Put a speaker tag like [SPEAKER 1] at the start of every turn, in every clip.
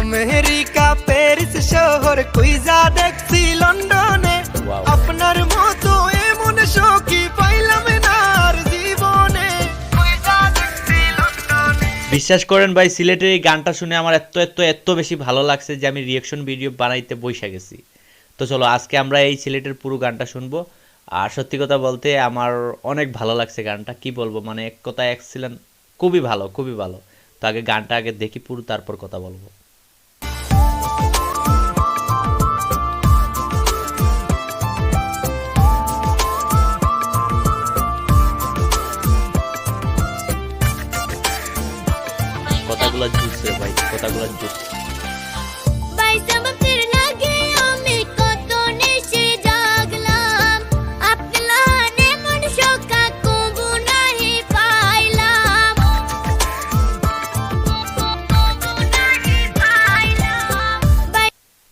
[SPEAKER 1] America Paris শহর কুইজা দেখছি লন্ডনে আপনার মতো এমন সখী পাইলাম না আর জীবনে।
[SPEAKER 2] বিশ্বাস করেন ভাই, সিলেটের এই গানটা শুনে আমার এত বেশি ভালো লাগছে যে আমি রিয়াকশন ভিডিও বানাইতে বসে গেছি। তো চলো আজকে আমরা এই সিলেটের পুরো গানটা শুনবো। আর সত্যি কথা বলতে আমার অনেক ভালো লাগছে গানটা, কি বলবো, মানে এক কথায় এক্সিলেন্ট, খুবই ভালো খুবই ভালো। তো আগে গানটা আগে দেখি পুরো, তারপর কথা বলবো। কথাগুলো জুস রে ভাই, কথাগুলো জুস।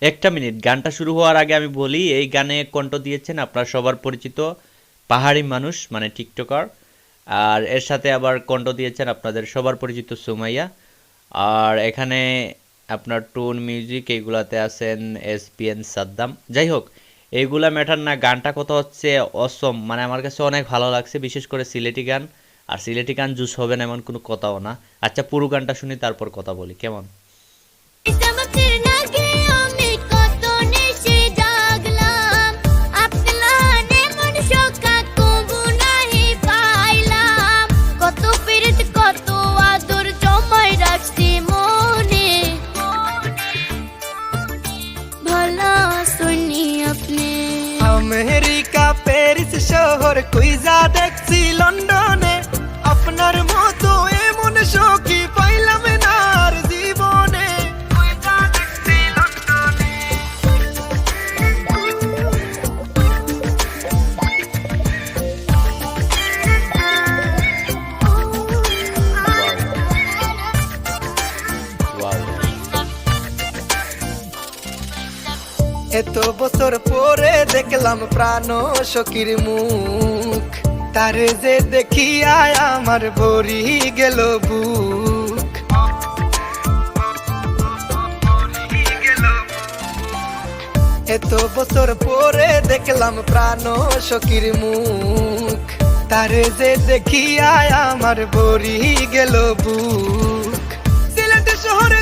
[SPEAKER 2] একটা মিনিট, গানটা শুরু হওয়ার আগে আমি বলি এই গানে কণ্ঠ দিয়েছেন আপনার সবার পরিচিত পাহাড়ি মানুষ মানে টিকটকার, আর এর সাথে আবার কণ্ঠ দিয়েছেন আপনাদের সবার পরিচিত সুমাইয়া। আর এখানে আপনার টোন মিউজিক এইগুলাতে আছেন এসপিএন সাদ্দাম। যাই হোক, এইগুলা ম্যাটার না, গানটা কথা হচ্ছে অসম, মানে আমার কাছে অনেক ভালো লাগছে, বিশেষ করে সিলেটি গান। আর সিলেটি গান জুস হবে না এমন কোনো কথাও না। আচ্ছা পুরো গানটা শুনি তারপর কথা বলি, কেমন?
[SPEAKER 1] আমেরিকা প্যারিস শহর কুইজা দেখছি লন্ডনে আপনার মতো এমন সখী পাইলাম না আর জীবনে। এত বছর পরে দেখলাম প্রাণ সখীর মুখ, তারে যে দেখিয়া আমার ভরি গেল বুক। এত বছর পরে দেখলাম প্রাণ সখীর মুখ, তারে যে দেখিয়া আমার ভরি গেল বুক। সিলেট শহরে